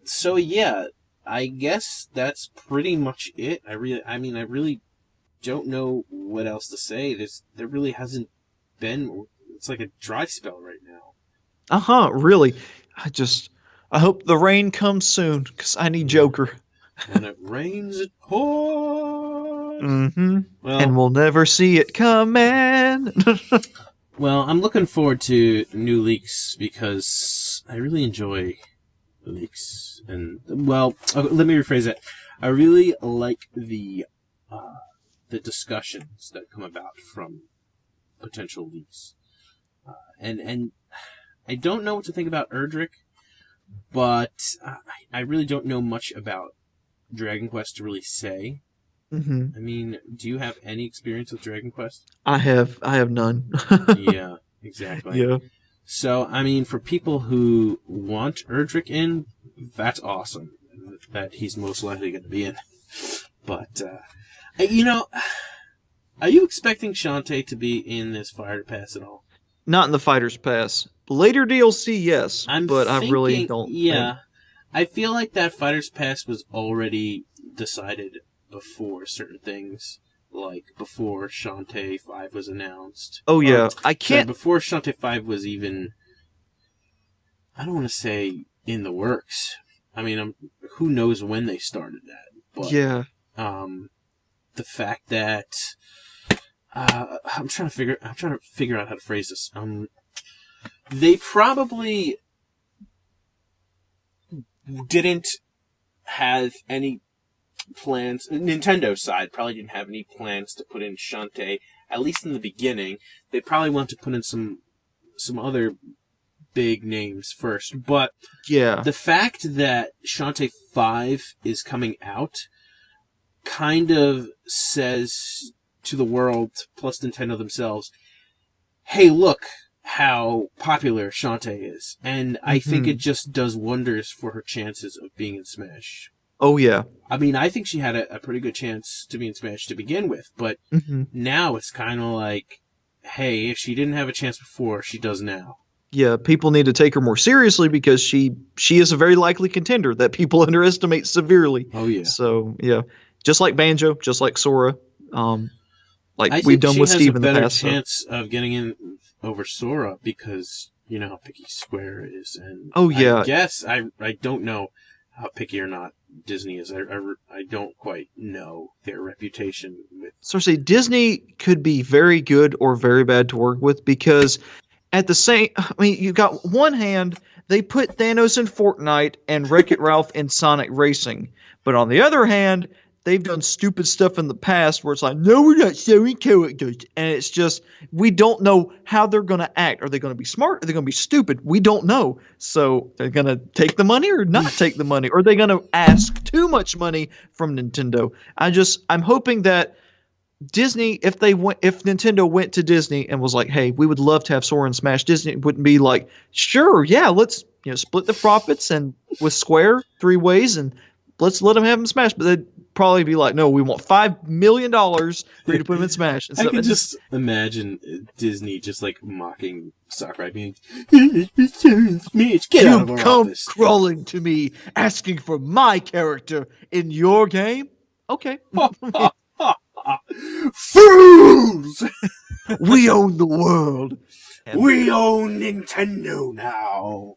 so yeah, I guess that's pretty much it. I really don't know what else to say. There really hasn't been. It's like a dry spell right now. Really. I hope the rain comes soon because I need Joker. When it rains, it pours. Mm-hmm. Well, and we'll never see it coming. Well, I'm looking forward to new leaks because I really enjoy the leaks. And well, let me rephrase that. I really like the discussions that come about from potential leaks. And I don't know what to think about Erdrick, but I really don't know much about Dragon Quest to really say. Mm-hmm. I mean, do you have any experience with Dragon Quest? I have none. Yeah, exactly. Yeah. So, I mean, for people who want Erdrick in, that's awesome. That he's most likely going to be in. But, you know, are you expecting Shantae to be in this Fighter Pass at all? Not in the Fighter's Pass. Later DLC, yes. I really don't. Yeah. I feel like that Fighter's Pass was already decided before certain things. Like, before Shantae 5 was announced. Oh, yeah. Before Shantae 5 was even, I don't want to say in the works. I mean, who knows when they started that. But, yeah. The fact that I'm trying to figure out how to phrase this. They probably didn't have any plans. Nintendo's side probably didn't have any plans to put in Shantae, at least in the beginning. They probably want to put in some other big names first. But yeah, the fact that Shantae 5 is coming out kind of says to the world, plus Nintendo themselves, hey, look how popular Shantae is. And I think it just does wonders for her chances of being in Smash. Oh, yeah. I mean, I think she had a pretty good chance to be in Smash to begin with, but now it's kind of like, hey, if she didn't have a chance before, she does now. Yeah, people need to take her more seriously because she is a very likely contender that people underestimate severely. Oh, yeah. So, yeah. Just like Banjo, just like Sora, like we've done with Steve in the past. I think she has a better chance of getting in over Sora because you know how picky Square is, and I guess I don't know how picky or not Disney is. I don't quite know their reputation with. So say Disney could be very good or very bad to work with because at the same, I mean, you've got one hand they put Thanos in Fortnite and Wreck-It Ralph in Sonic Racing. But on the other hand, they've done stupid stuff in the past where it's like, no, we're not showing characters. And it's just, we don't know how they're going to act. Are they going to be smart? Are they going to be stupid? We don't know. So they're going to take the money or not take the money? Or are they going to ask too much money from Nintendo? I'm hoping that Disney, if Nintendo went to Disney and was like, hey, we would love to have Sora and Smash, Disney wouldn't be like, sure, yeah, let's split the profits and with Square 3 ways and let's let them have them Smash. But they'd probably be like, no, we want $5 million for you to put them in Smash. And I so can just imagine Disney just like mocking Sakurai being, Smash, get out of our come office. crawling to me asking for my character in your game? Okay. Fools! We own the world. We own Nintendo now.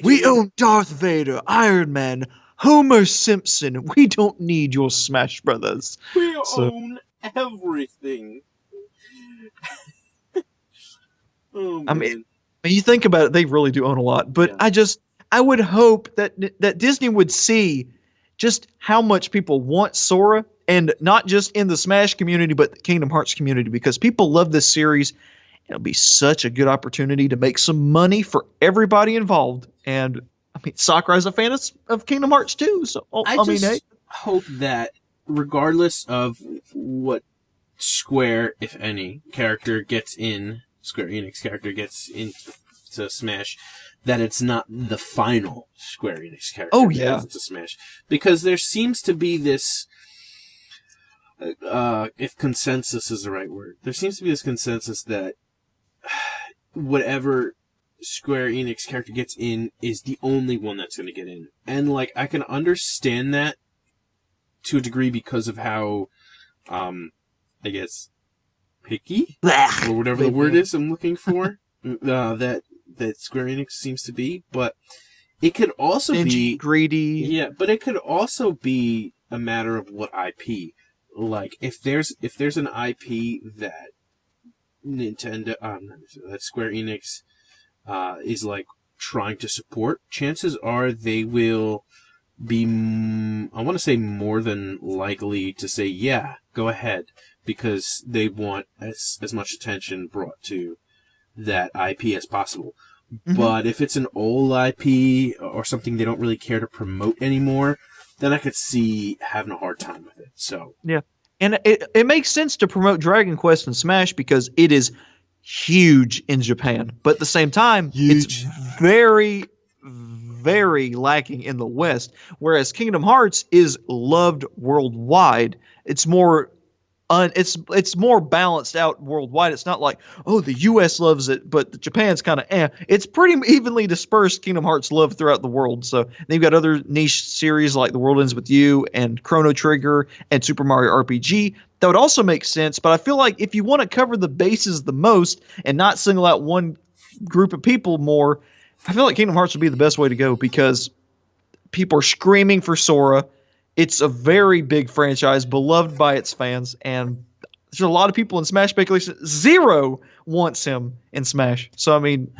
We own Darth Vader, Iron Man, Homer Simpson. We don't need your Smash Brothers. We own everything. Oh, man. I mean, you think about it, they really do own a lot. But yeah. I would hope that Disney would see just how much people want Sora, and not just in the Smash community, but the Kingdom Hearts community, because people love this series. It'll be such a good opportunity to make some money for everybody involved. And I mean, Sakurai's a fan of Kingdom Hearts too. So I mean, hey. Hope that regardless of what Square, if any, character gets in, Square Enix character gets into Smash, that it's not the final Square Enix character. Oh yeah, into Smash, because there seems to be this. If consensus is the right word, there seems to be this consensus that whatever Square Enix character gets in is the only one that's going to get in. And, like, I can understand that to a degree because of how, I guess, picky? Or whatever the word is I'm looking for, that Square Enix seems to be. But it could also be... greedy. Yeah, but it could also be a matter of what IP. Like, if there's an IP that that Square Enix is like trying to support, chances are they will be, I want to say, more than likely to say, yeah, go ahead, because they want as much attention brought to that IP as possible. Mm-hmm. But if it's an old IP or something they don't really care to promote anymore, then I could see having a hard time with it. So yeah, and it makes sense to promote Dragon Quest and Smash because it is huge in Japan, but at the same time, it's very, very lacking in the West. Whereas Kingdom Hearts is loved worldwide. It's more it's more balanced out worldwide. It's not like, oh, the U.S. loves it, but Japan's kind of It's pretty evenly dispersed Kingdom Hearts love throughout the world. So then you've got other niche series like The World Ends With You and Chrono Trigger and Super Mario RPG. That would also make sense, but I feel like if you want to cover the bases the most and not single out one group of people more, I feel like Kingdom Hearts would be the best way to go because people are screaming for Sora. It's a very big franchise, beloved by its fans, and there's a lot of people in Smash speculation. Zero wants him in Smash. So, I mean,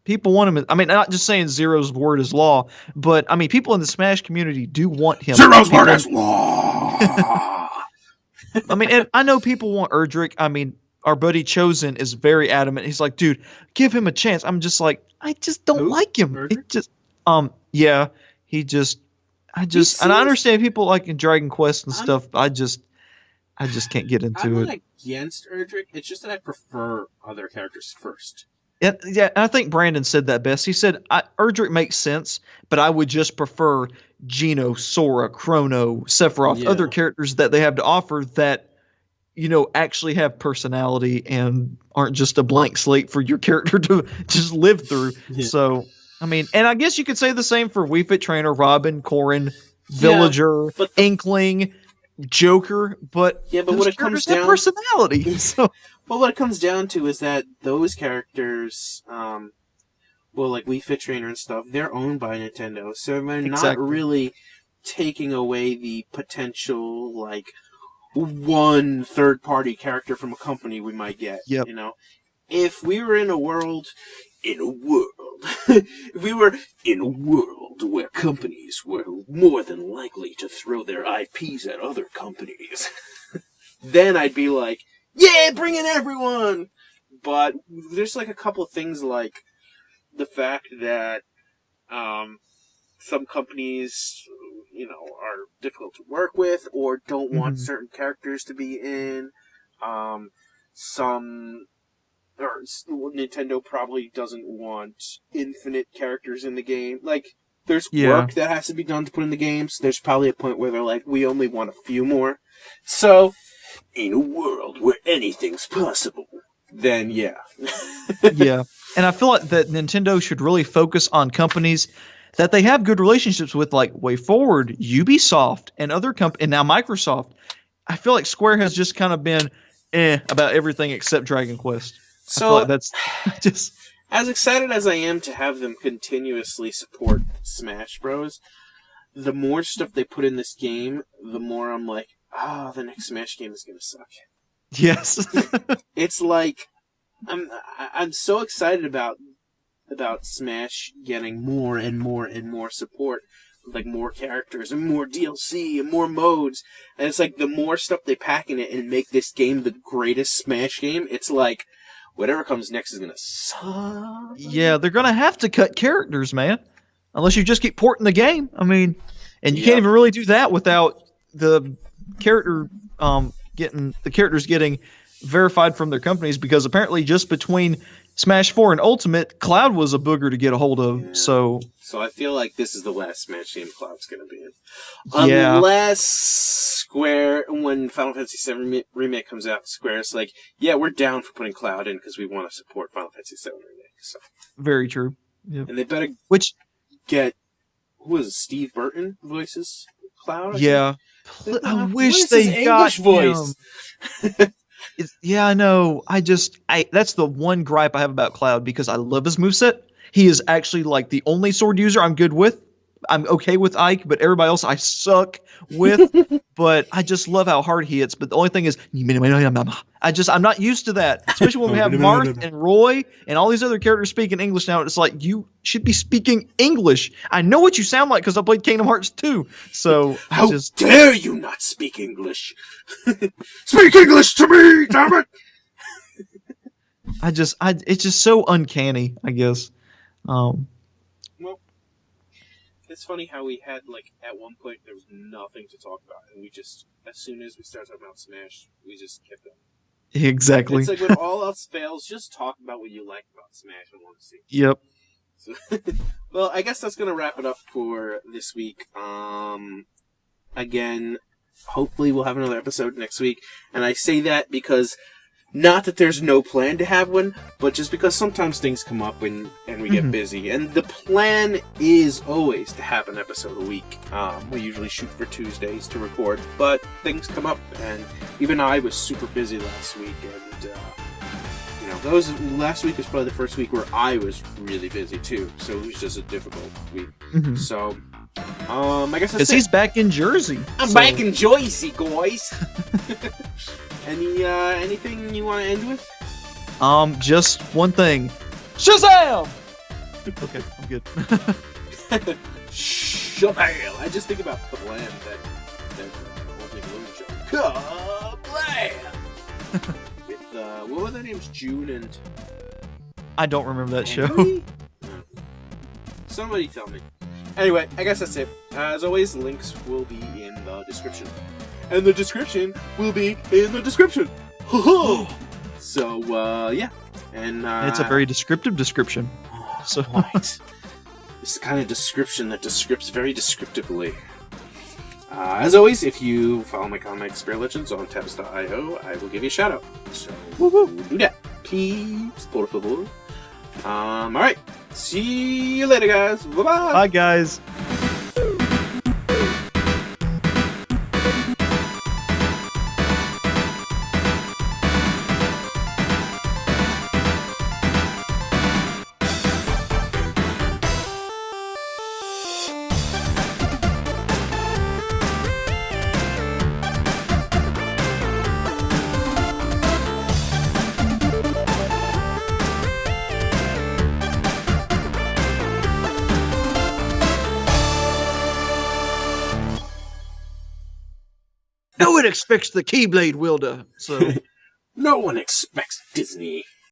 people want him. I mean, not just saying Zero's word is law, but, I mean, people in the Smash community do want him. Zero's word is law! I mean, and I know people want Erdrick. I mean, our buddy Chosen is very adamant. He's like, dude, give him a chance. I'm just like, I just don't like him. Erdrick? It just, yeah, and I understand people like in Dragon Quest and stuff. I just can't get into it. I'm not against Erdrick. It's just that I prefer other characters first. Yeah, I think Brandon said that best. He said Erdrick makes sense, but I would just prefer Geno, Sora, Chrono, Sephiroth, other characters that they have to offer that, actually have personality and aren't just a blank slate for your character to just live through. Yeah. So, I mean, and I guess you could say the same for Wii Fit Trainer, Robin, Corrin, Villager, Inkling, Joker, but what it comes down personality. So, well, what it comes down to is that those characters, like Wii Fit Trainer and stuff, they're owned by Nintendo, so they're not really taking away the potential, like, one third-party character from a company we might get. If we were in a world in a world, if we were in a world where companies were more than likely to throw their IPs at other companies, then I'd be like, yeah, bring in everyone! But there's like a couple of things like the fact that some companies, are difficult to work with or don't want certain characters to be in. Nintendo probably doesn't want infinite characters in the game. Like, there's work that has to be done to put in the games. There's probably a point where they're like, we only want a few more. So, in a world where anything's possible, then yeah. Yeah. And I feel like that Nintendo should really focus on companies that they have good relationships with, like WayForward, Ubisoft, and other companies, and now Microsoft. I feel like Square has just kind of been about everything except Dragon Quest. So I feel like that's just... As excited as I am to have them continuously support Smash Bros., the more stuff they put in this game, the more I'm like, the next Smash game is going to suck. Yes. It's like, I'm so excited about Smash getting more and more and more support, like more characters and more DLC and more modes, and it's like the more stuff they pack in it and make this game the greatest Smash game, it's like whatever comes next is gonna suck. Yeah, they're gonna have to cut characters, man, unless you just keep porting the game. I mean, and you can't even really do that without the characters getting verified from their companies, because apparently just between Smash 4 and Ultimate, Cloud was a booger to get a hold of. Yeah. So I feel like this is the last Smash game Cloud's going to be in. Yeah. Unless Square, when Final Fantasy VII Remake comes out, Square's like, yeah, we're down for putting Cloud in because we want to support Final Fantasy VII Remake. So. Very true. Yep. And they better get, who is it, Steve Burton voices Cloud? I wish they got English voice. Yeah, I know. That's the one gripe I have about Cloud, because I love his moveset. He is actually like the only sword user I'm good with. I'm okay with Ike, but everybody else I suck with. But I just love how hard he hits. But the only thing is, I'm not used to that. Especially when we have Marth and Roy and all these other characters speaking English now. It's like, you should be speaking English. I know what you sound like because I played Kingdom Hearts 2. So how dare you not speak English? Speak English to me, damn it! It's just so uncanny, I guess. Well, it's funny how we had, like, at one point there was nothing to talk about, and we just, as soon as we started talking about Smash, we just kept going. Exactly. It's like when all else fails, just talk about what you like about Smash and want to see. Yep. So, well, I guess that's going to wrap it up for this week. Again, hopefully we'll have another episode next week, and I say that because... not that there's no plan to have one, but just because sometimes things come up and we get busy. And the plan is always to have an episode a week. We usually shoot for Tuesdays to record, but things come up, and even I was super busy last week. And, last week was probably the first week where I was really busy too, so it was just a difficult week. So, I guess that's it. Because he's back in Jersey. I'm back in Jersey, guys. Anything you want to end with? Just one thing. Shazam! Okay, I'm good. Shazam! I just think about Kablam, that opening balloon show. Kablam! With, what were their names? June and... I don't remember that show. Somebody tell me. Anyway, I guess that's it. As always, links will be in the description. And the description will be in the description. So, yeah. And it's a very descriptive description. So right. It's the kind of description that descripts very descriptively. As always, if you follow my comic Spirit Legends on tabs.io, I will give you a shout out. So, do that. Please, por favor. Alright. See you later, guys. Bye-bye. Bye, guys. No one expects the Keyblade wielder. So No one expects Disney.